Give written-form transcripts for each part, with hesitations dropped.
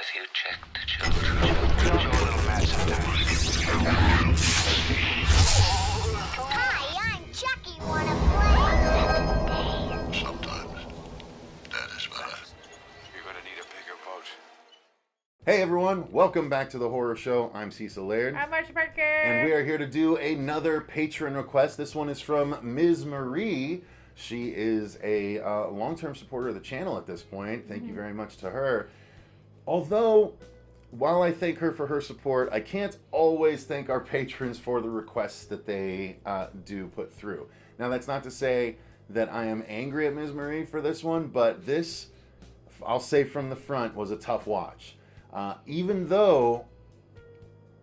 Have you checked the children? You're a little mad sometimes. Hi, I'm Chucky. Wanna play? Sometimes that is better. You're gonna need a bigger boat. Hey everyone, welcome back to the horror show. I'm Cecil Laird. I'm Marcia Parker. And we are here to do another patron request. This one is from Ms. Marie. She is a long-term supporter of the channel at this point. Thank you very much to her. Although, while I thank her for her support, I can't always thank our patrons for the requests that they do put through. Now, that's not to say that I am angry at Ms. Marie for this one, but this, I'll say from the front, was a tough watch. Even though,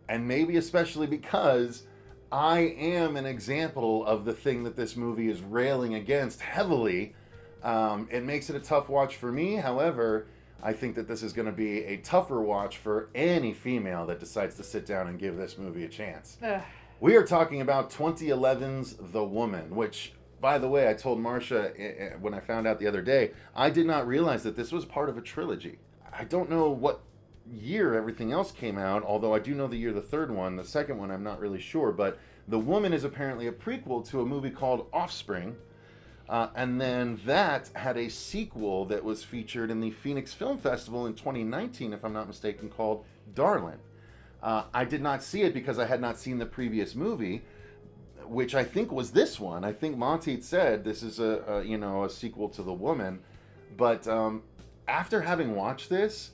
and maybe especially because, I am an example of the thing that this movie is railing against heavily, it makes it a tough watch for me. However, I think that this is going to be a tougher watch for any female that decides to sit down and give this movie a chance. Ugh. We are talking about 2011's The Woman, which, by the way, I told Marcia when I found out the other day, I did not realize that this was part of a trilogy. I don't know what year everything else came out, although I do know the year the third one. The second one I'm not really sure, but The Woman is apparently a prequel to a movie called Offspring, and then that had a sequel that was featured in the Phoenix Film Festival in 2019, if I'm not mistaken, called Darlin. I did not see it because I had not seen the previous movie, which I think was this one. I think Monty said this is a sequel to The Woman, but after having watched this,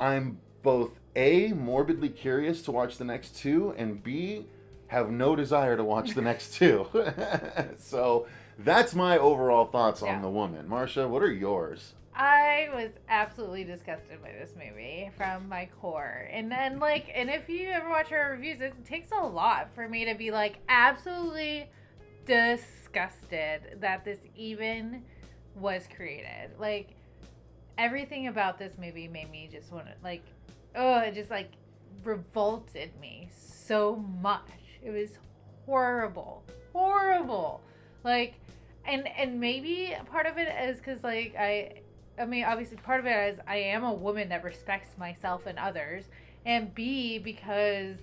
I'm both A, morbidly curious to watch the next two, and B, have no desire to watch the next two. So that's my overall thoughts on The Woman. Marcia, what are yours? I was absolutely disgusted by this movie from my core. And then, and if you ever watch our reviews, it takes a lot for me to be, absolutely disgusted that this even was created. Everything about this movie made me just want to, it just, revolted me so much. It was horrible. Horrible. And maybe part of it is because, I mean, obviously part of it is I am a woman that respects myself and others. And B, because,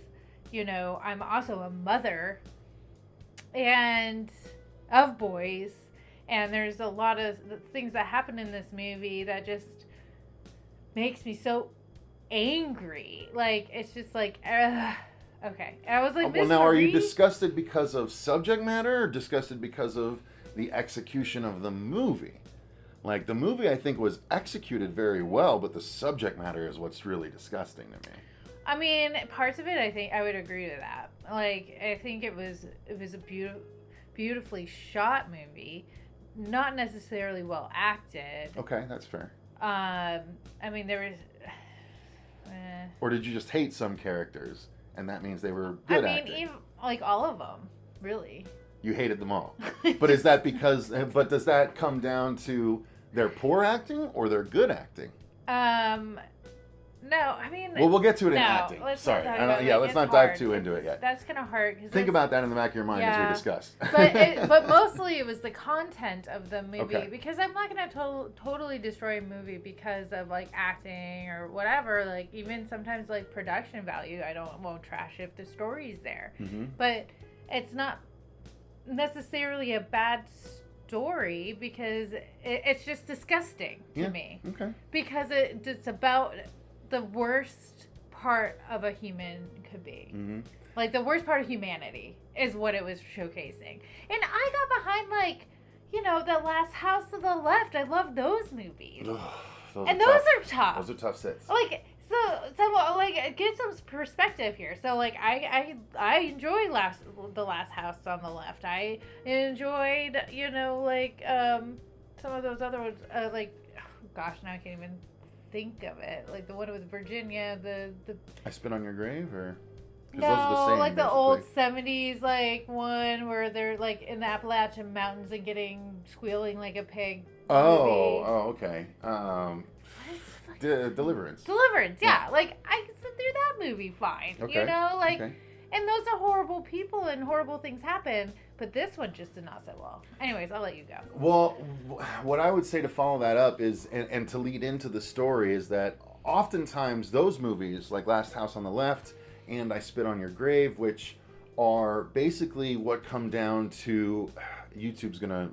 I'm also a mother and of boys. And there's a lot of things that happen in this movie that just makes me so angry. It's just ugh. Okay. I was like, well, now, are you disgusted because of subject matter or disgusted because of the execution of the movie? The movie, I think, was executed very well, but the subject matter is what's really disgusting to me. I mean, parts of it, I think I would agree to that. I think it was a beautifully shot movie. Not necessarily well acted. Okay, that's fair. I mean, there was... Or did you just hate some characters, and that means they were good acting? Even, all of them, really. You hated them all. But is that because... But does that come down to their poor acting or their good acting? No, I mean... Well, we'll get to it in acting. Sorry. Let's not dive too into it yet. That's kind of hard. Think about that in the back of your mind as we discuss. But mostly it was the content of the movie. Okay. Because I'm not going to totally destroy a movie because of, acting or whatever. Even sometimes, production value, I won't trash if the story's there. Mm-hmm. But it's not necessarily a bad story because it's just disgusting to me. Okay. Because it's about the worst part of a human could be. Mm-hmm. The worst part of humanity is what it was showcasing. And I got behind, The Last House to the Left. I love those movies. Those are tough. Those are tough sits. Get some perspective here. So, I enjoy The Last House on the Left. I enjoyed, some of those other ones, gosh, now I can't even think of it. The one with Virginia, the I Spit on Your Grave, or... No, those are the same, the old 70s, one where they're, in the Appalachian Mountains and squealing like a pig. Okay. Deliverance. Deliverance, yeah. I can sit through that movie fine. Okay. Okay. And those are horrible people and horrible things happen. But this one just did not sit well. Anyways, I'll let you go. Well, what I would say to follow that up is, and to lead into the story, is that oftentimes those movies, like Last House on the Left and I Spit on Your Grave, which are basically what come down to, YouTube's gonna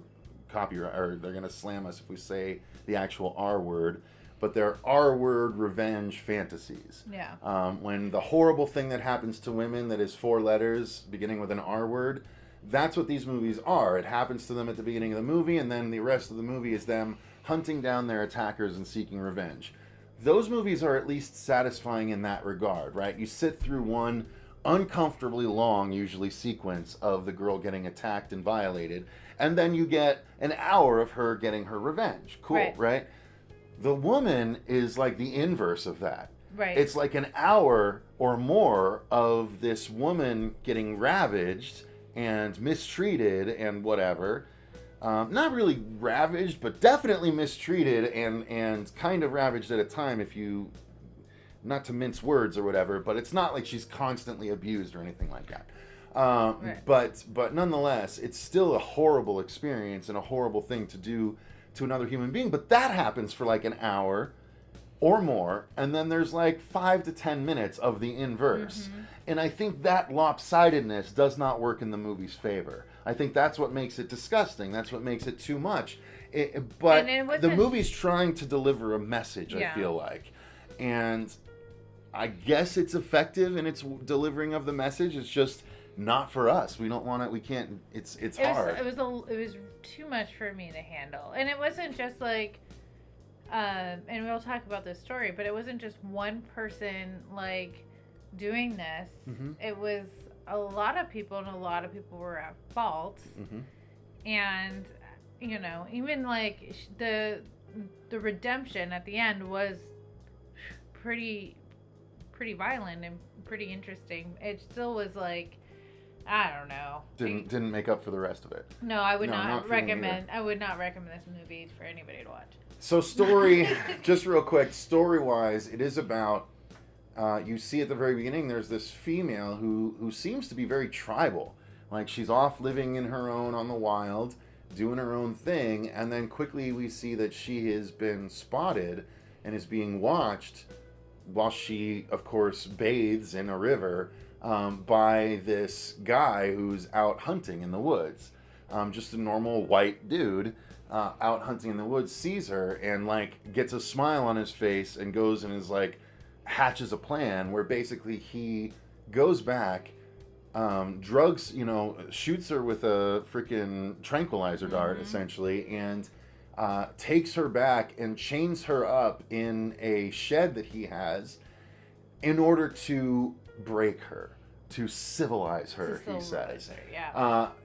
copyright, or they're gonna slam us if we say the actual R word, but they're R word revenge fantasies. Yeah. When the horrible thing that happens to women that is 4 letters beginning with an R word, that's what these movies are. It happens to them at the beginning of the movie, and then the rest of the movie is them hunting down their attackers and seeking revenge. Those movies are at least satisfying in that regard, right? You sit through one uncomfortably long, usually, sequence of the girl getting attacked and violated, and then you get an hour of her getting her revenge. Cool, right? The Woman is like the inverse of that. Right. It's like an hour or more of this woman getting ravaged and mistreated and whatever. Not really ravaged, but definitely mistreated and kind of ravaged at a time, if you, not to mince words or whatever, but it's not like she's constantly abused or anything like that. Right. But nonetheless, it's still a horrible experience and a horrible thing to do to another human being. But that happens for like an hour or more, and then there's like 5 to 10 minutes of the inverse. Mm-hmm. And I think that lopsidedness does not work in the movie's favor. I think that's what makes it disgusting. That's what makes it too much. But the movie's trying to deliver a message, I feel like. And I guess it's effective in its delivering of the message. It's just not for us. We don't want it. We can't. It's hard. It was too much for me to handle. And it wasn't just like... and we'll talk about this story, but it wasn't just one person like doing this. Mm-hmm. It was a lot of people, and a lot of people were at fault. Mm-hmm. And you know, even like the redemption at the end was pretty violent and pretty interesting. It still was like, I don't know. Didn't make up for the rest of it. No, I would not not for me recommend. I would not recommend this movie for anybody to watch. So story, just real quick, story-wise, it is about, you see at the very beginning, there's this female who seems to be very tribal. Like, she's off living in her own on the wild, doing her own thing, and then quickly we see that she has been spotted and is being watched while she, of course, bathes in a river by this guy who's out hunting in the woods. Just a normal white dude. Out hunting in the woods, sees her and like gets a smile on his face and goes and is like hatches a plan where basically he goes back, drugs, shoots her with a freaking tranquilizer dart essentially, and takes her back and chains her up in a shed that he has in order to break her, to civilize her, he says.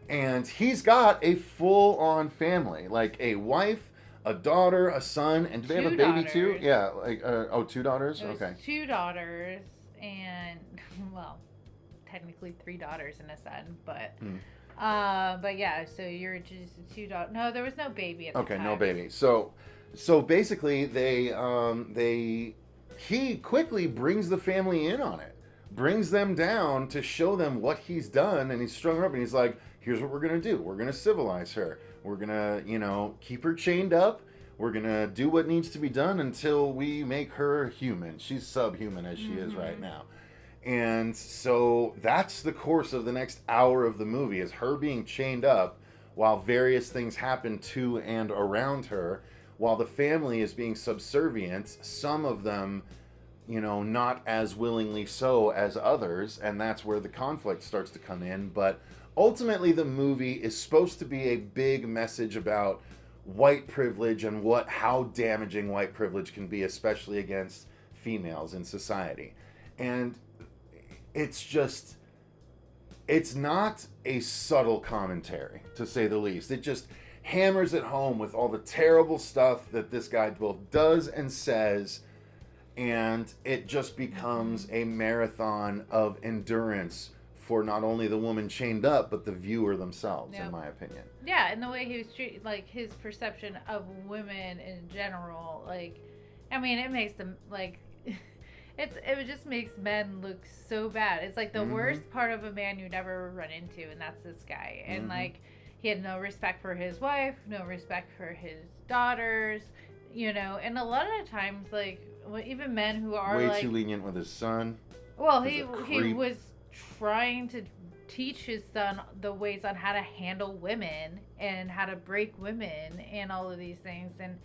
And he's got a full-on family, like a wife, a daughter, a son, and do they have a baby too? Yeah, like 2 daughters. Okay. 2 daughters and well, technically 3 daughters and a son, but yeah. So you're just 2 daughters. No, there was no baby at the time. Okay, no baby. So basically, he quickly brings the family in on it. Brings them down to show them what he's done, and he's strung her up, and he's like, here's what we're going to do. We're going to civilize her. We're going to, keep her chained up. We're going to do what needs to be done until we make her human. She's subhuman as she is right now. And so that's the course of the next hour of the movie, is her being chained up while various things happen to and around her, while the family is being subservient, some of them not as willingly so as others, and that's where the conflict starts to come in. But ultimately, the movie is supposed to be a big message about white privilege and how damaging white privilege can be, especially against females in society. And it's not a subtle commentary, to say the least. It just hammers it home with all the terrible stuff that this guy both does and says. And it just becomes a marathon of endurance for not only the woman chained up, but the viewer themselves, in my opinion. Yeah, and the way he was treated, like his perception of women in general, like, I mean, it makes them, like, it just makes men look so bad. It's like the worst part of a man you'd ever run into, and that's this guy. And, like, he had no respect for his wife, no respect for his daughters, and a lot of the times, like, even men who are way like too lenient with his son. well, He's he a he creep. was trying to teach his son the ways on how to handle women and how to break women and all of these things and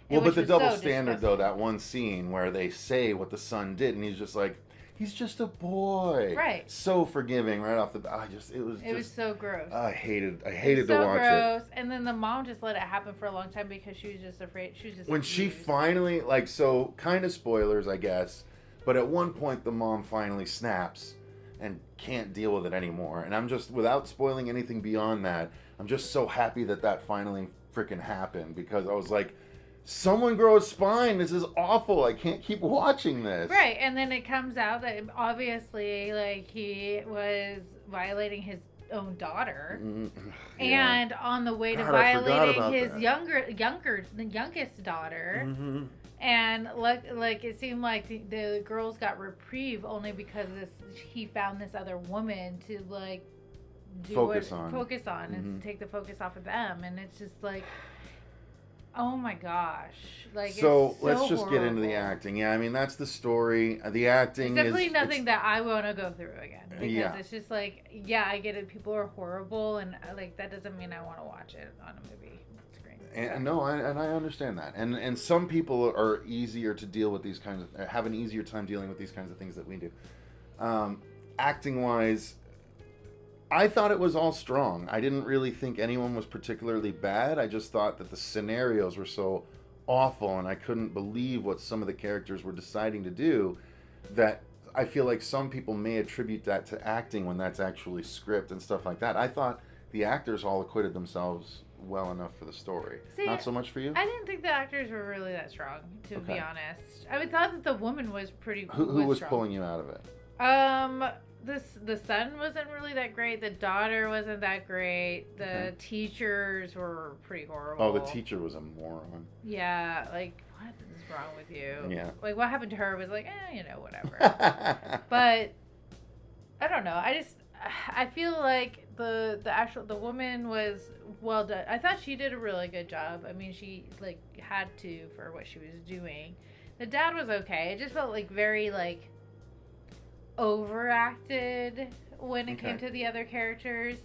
Well, but which the was double so standard, though, disgusting. that one scene where they say what the son did, and he's just like, he's just a boy. Right. So forgiving right off the bat. It was so gross. I hated It was to so watch gross. And then the mom just let it happen for a long time because she was just afraid. She was just when she abused. finally, like, so kind of spoilers, I guess, but at one point the mom finally snaps and can't deal with it anymore. And I'm just, without spoiling anything beyond that, I'm just so happy that finally freaking happened, because I was like, someone grow a spine. This is awful. I can't keep watching this. Right, and then it comes out that obviously, like, he was violating his own daughter, Yeah. and on the way to God, I forgot violating about his that. the youngest daughter, Mm-hmm. and like it seemed like the girls got reprieve only because he found this other woman to like Focus on. and take the focus off of them, and it's just like. Oh my gosh! Like So it's so let's just get into the horrible. acting. Yeah, I mean that's the story. The acting It's definitely is nothing that I want to go through again because Yeah. it's just like, yeah, I get it. People are horrible, and like that doesn't mean I want to watch it on a movie screen. And no, I understand that. And some people are easier to deal with these kinds of, have an easier time dealing with these kinds of things that we do. Acting wise, I thought it was all strong. I didn't really think anyone was particularly bad. I just thought that the scenarios were so awful, and I couldn't believe what some of the characters were deciding to do, that I feel like some people may attribute that to acting when that's actually script and stuff like that. I thought the actors all acquitted themselves well enough for the story. See, Not so much for you? I didn't think the actors were really that strong, to be Okay. honest. I thought that the woman was pretty. Who was strong. pulling you out of it? The son wasn't really that great. The daughter wasn't that great. The teachers were pretty horrible. Oh, the teacher was a moron. Yeah, like what is wrong with you? Yeah. Like what happened to her was like, whatever. But I don't know. I feel like the woman was well done. I thought she did a really good job. I mean, she like had to for what she was doing. The dad was okay. It just felt like very like overacted when it came to the other characters.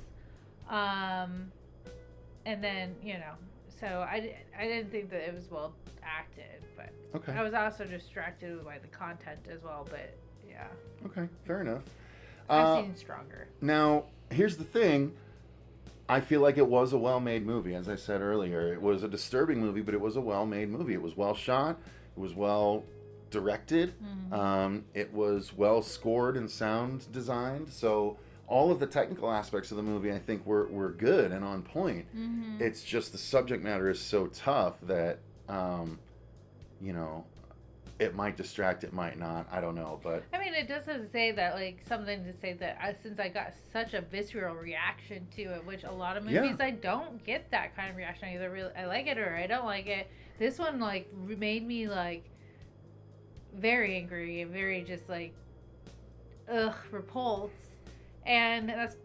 And then, so I didn't think that it was well acted, but Okay. I was also distracted by the content as well, but yeah. Okay, fair enough. I've seen stronger. Now, here's the thing. I feel like it was a well-made movie, as I said earlier. It was a disturbing movie, but it was a well-made movie. It was well shot. It was well directed. It was well scored and sound designed. So all of the technical aspects of the movie, I think, were good and on point. It's just the subject matter is so tough that, it might distract, it might not. I don't know, but I mean, it doesn't say that, like, something to say that since I got such a visceral reaction to it, which a lot of movies I don't get that kind of reaction. I either really I like it or I don't like it. This one, like, made me, like, very angry and very just, like, repulsed. And that's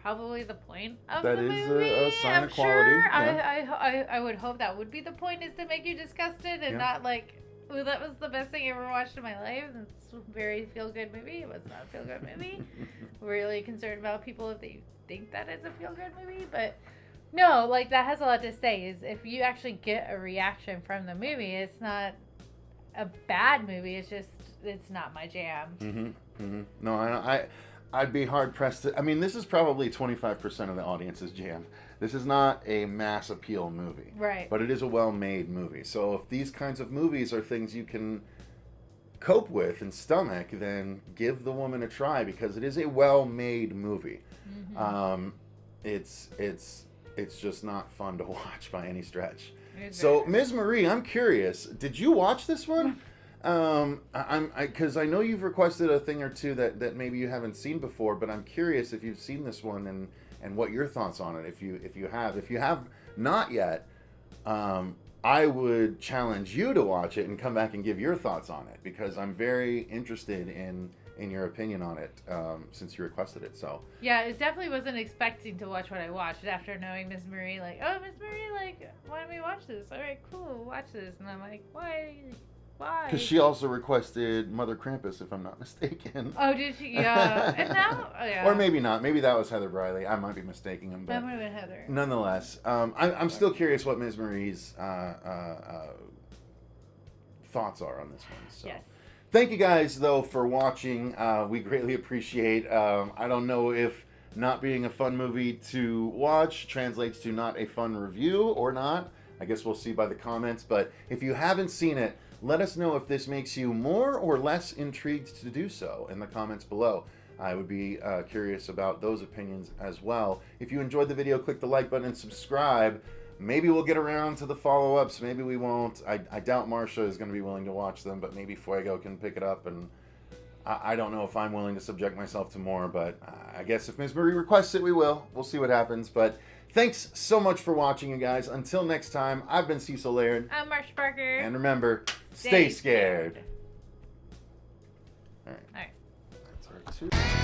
probably the point of That the is movie. a sign I'm of quality, sure. yeah. I would hope that would be the point, is to make you disgusted and Yeah. not like, ooh, that was the best thing I ever watched in my life. It's a very feel-good movie. It was not a feel-good movie. Really concerned about people if they think that it's a feel-good movie, but no, like that has a lot to say. Is if you actually get a reaction from the movie, it's not a bad movie. It's just it's not my jam. No, I'd be hard pressed to. I mean, this is probably 25% of the audience's jam. This is not a mass appeal movie, Right. but it is a well-made movie. So if these kinds of movies are things you can cope with and stomach, then give The Woman a try, because it is a well-made movie. It's just not fun to watch by any stretch. So, Ms. Marie, I'm curious. Did you watch this one? Because I know you've requested a thing or two that maybe you haven't seen before, but I'm curious if you've seen this one and what your thoughts on it. If you have not yet, I would challenge you to watch it and come back and give your thoughts on it, because I'm very interested in your opinion on it, since you requested it. So Yeah, it definitely wasn't expecting to watch what I watched after knowing Miss Marie, like, oh, Miss Marie, like, why don't we watch this? All right, cool, watch this. And I'm like, why? Why? Because she also requested Mother Krampus, if I'm not mistaken. Oh, did she? Yeah. And now, oh, yeah. Or maybe not. Maybe that was Heather Briley. I might be mistaking him. That But would have been Heather. nonetheless, I'm still curious what Ms. Marie's thoughts are on this one. So. Yes. Thank you guys, though, for watching. We greatly appreciate. I don't know if not being a fun movie to watch translates to not a fun review or not. I guess we'll see by the comments. But if you haven't seen it, let us know if this makes you more or less intrigued to do so in the comments below. I would be curious about those opinions as well. If you enjoyed the video, click the like button and subscribe. Maybe we'll get around to the follow-ups. Maybe we won't. I doubt Marcia is going to be willing to watch them, but maybe Fuego can pick it up. And I don't know if I'm willing to subject myself to more, but I guess if Ms. Marie requests it, we will. We'll see what happens. But thanks so much for watching, you guys. Until next time, I've been Cecil Laird. I'm Marcia Parker. And remember, stay scared. All right. All right. That's our two.